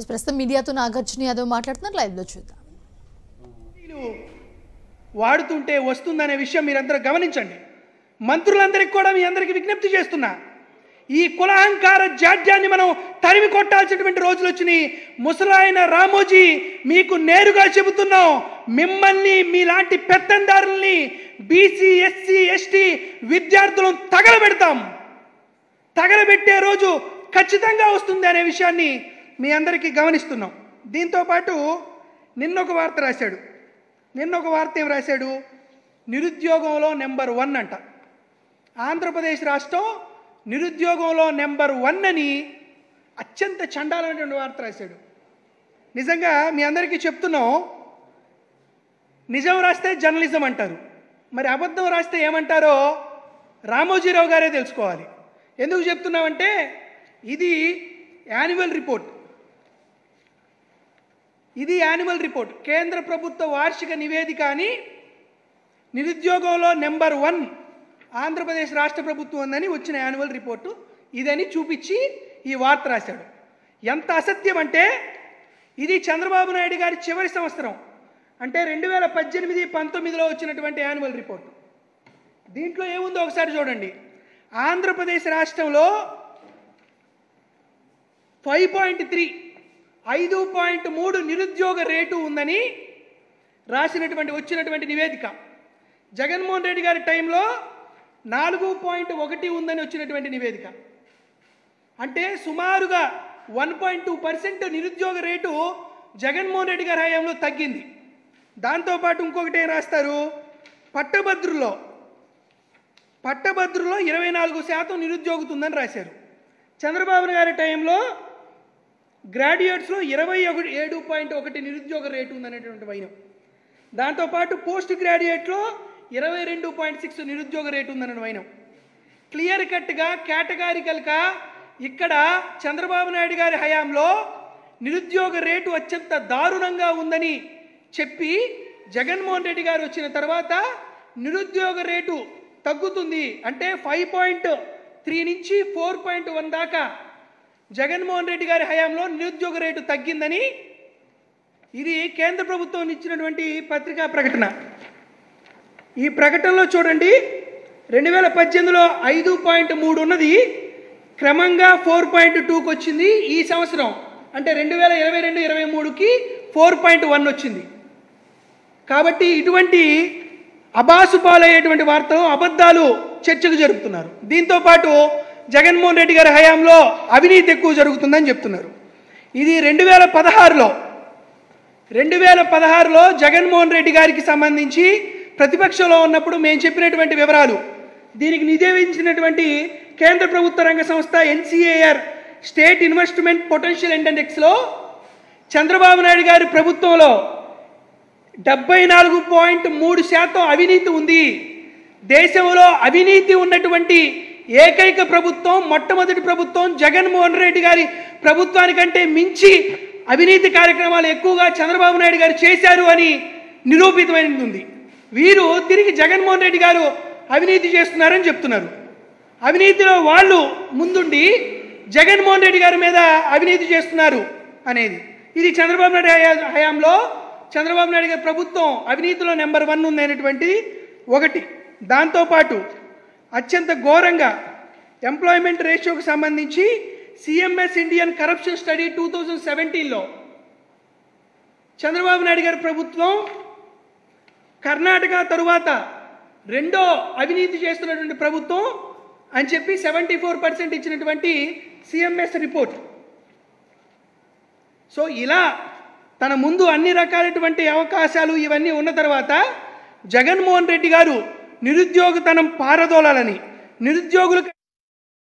ప్రస్తుతం మీడియాతో నాగార్జున యాదవ్ మాట్లాడుతున్నారు, లైవ్ లో చూద్దాం. వాడుతుంటే వస్తుందనే విషయం మీరందరూ గమనించండి. మంత్రులందరికీ కూడా మీ అందరికీ విజ్ఞప్తి చేస్తున్నా, ఈ కులహంకార జాడ్యాన్ని మనం తరిమి కొట్టాల్సినటువంటి రోజులు వచ్చినాయి. ముసలాయన రామోజీ మీకు నేరుగా చెబుతున్నాం, మిమ్మల్ని మీలాంటి పెత్తందారుల్ని బీసీ ఎస్సీ ఎస్టీ విద్యార్థులను తగలబెట్టే రోజు ఖచ్చితంగా వస్తుంది అనే విషయాన్ని మీ అందరికీ గమనిస్తున్నాం. దీంతోపాటు నిన్నొక వార్త ఏం రాశాడు, నిరుద్యోగంలో నెంబర్ 1 అంట. ఆంధ్రప్రదేశ్ రాష్ట్రం నిరుద్యోగంలో నెంబర్ 1 అని అత్యంత చండాలమైనటువంటి వార్త రాశాడు. నిజంగా మీ అందరికీ చెప్తున్నాం, నిజం రాస్తే జర్నలిజం అంటారు, మరి అబద్ధం రాస్తే ఏమంటారో రామోజీరావు గారే తెలుసుకోవాలి. ఎందుకు చెప్తున్నామంటే ఇది యాన్యువల్ రిపోర్ట్, కేంద్ర ప్రభుత్వ వార్షిక నివేదిక అని నిరుద్యోగంలో నెంబర్ 1 ఆంధ్రప్రదేశ్ రాష్ట్ర ప్రభుత్వం ఉందని వచ్చిన యాన్యువల్ రిపోర్టు ఇదని చూపించి ఈ వార్త రాశాడు. ఎంత అసత్యం అంటే, ఇది చంద్రబాబు నాయుడు గారి చివరి సంవత్సరం అంటే 2018-19లో వచ్చినటువంటి యాన్యువల్ రిపోర్టు. దీంట్లో ఏముందో ఒకసారి చూడండి. ఆంధ్రప్రదేశ్ రాష్ట్రంలో 5.3 నిరుద్యోగ రేటు ఉందని వచ్చినటువంటి నివేదిక. జగన్మోహన్ రెడ్డి గారి టైంలో 4.1 ఉందని వచ్చినటువంటి నివేదిక. అంటే సుమారుగా 1.2% నిరుద్యోగ రేటు జగన్మోహన్ రెడ్డి గారి హయాంలో తగ్గింది. దాంతోపాటు ఇంకొకటి ఏం రాస్తారు, పట్టభద్రుల్లో 24% నిరుద్యోగత ఉందని రాశారు. చంద్రబాబు గారి టైంలో గ్రాడ్యుయేట్స్లో 27.1 నిరుద్యోగ రేటు ఉందనేటువంటి వైనం. దాంతోపాటు పోస్ట్ గ్రాడ్యుయేట్లో 22.6 నిరుద్యోగ రేటు ఉందనే వైనం. క్లియర్ కట్గా కేటగారికల్గా ఇక్కడ చంద్రబాబు నాయుడు గారి హయాంలో నిరుద్యోగ రేటు అత్యంత దారుణంగా ఉందని చెప్పి జగన్మోహన్ రెడ్డి గారు వచ్చిన తర్వాత నిరుద్యోగ రేటు తగ్గుతుంది అంటే 5.3 నుంచి 4.1 దాకా జగన్మోహన్ రెడ్డి గారి హయాంలో నిరుద్యోగ రేటు తగ్గిందని ఇది కేంద్ర ప్రభుత్వం ఇచ్చినటువంటి పత్రికా ప్రకటన. ఈ ప్రకటనలో చూడండి, 2018లో 5.3 ఉన్నది క్రమంగా 4.2కి వచ్చింది. ఈ సంవత్సరం అంటే 2022-23కి 4.1 వచ్చింది. కాబట్టి ఇటువంటి అబాసుపాలయ్యేటువంటి వార్తలు, అబద్ధాలు చర్చకు జరుపుతున్నారు. దీంతోపాటు జగన్మోహన్ రెడ్డి గారి హయాంలో అవినీతి ఎక్కువ జరుగుతుందని చెప్తున్నారు. ఇది 2016లో జగన్మోహన్ రెడ్డి గారికి సంబంధించి ప్రతిపక్షంలో ఉన్నప్పుడు మేము చెప్పినటువంటి వివరాలు, దీనికి నివేదించినటువంటి కేంద్ర ప్రభుత్వ రంగ సంస్థ NCAR స్టేట్ ఇన్వెస్ట్మెంట్ పొటెన్షియల్ ఇండెక్స్లో చంద్రబాబు నాయుడు గారి ప్రభుత్వంలో 74.3% అవినీతి ఉంది. దేశంలో అవినీతి ఉన్నటువంటి ఏకైక ప్రభుత్వం, మొట్టమొదటి ప్రభుత్వం జగన్మోహన్ రెడ్డి గారి ప్రభుత్వానికంటే మించి అవినీతి కార్యక్రమాలు ఎక్కువగా చంద్రబాబు నాయుడు గారు చేశారు అని నిరూపితమైనది ఉంది. వీరు తిరిగి జగన్మోహన్ రెడ్డి గారు అవినీతి చేస్తున్నారని చెప్తున్నారు. అవినీతిలో వాళ్ళు ముందుండి జగన్మోహన్ రెడ్డి గారి మీద అవినీతి చేస్తున్నారు అనేది. ఇది చంద్రబాబు నాయుడు హయాంలో చంద్రబాబు నాయుడు గారి ప్రభుత్వం అవినీతిలో నెంబర్ 1 ఉంది అనేటువంటిది ఒకటి. దాంతోపాటు అత్యంత ఘోరంగా ఎంప్లాయ్మెంట్ రేషియోకి సంబంధించి CMS ఇండియన్ కరప్షన్ స్టడీ 2017లో చంద్రబాబు నాయుడు గారి ప్రభుత్వం కర్ణాటక తరువాత రెండో అవినీతి చేస్తున్నటువంటి ప్రభుత్వం అని చెప్పి 74% ఇచ్చినటువంటి CMS రిపోర్ట్. సో ఇలా తన ముందు అన్ని రకాలైనటువంటి అవకాశాలు ఇవన్నీ ఉన్న తర్వాత జగన్మోహన్ రెడ్డి గారు నిరుద్యోగతనం పారదోలాలని, నిరుద్యోగులకు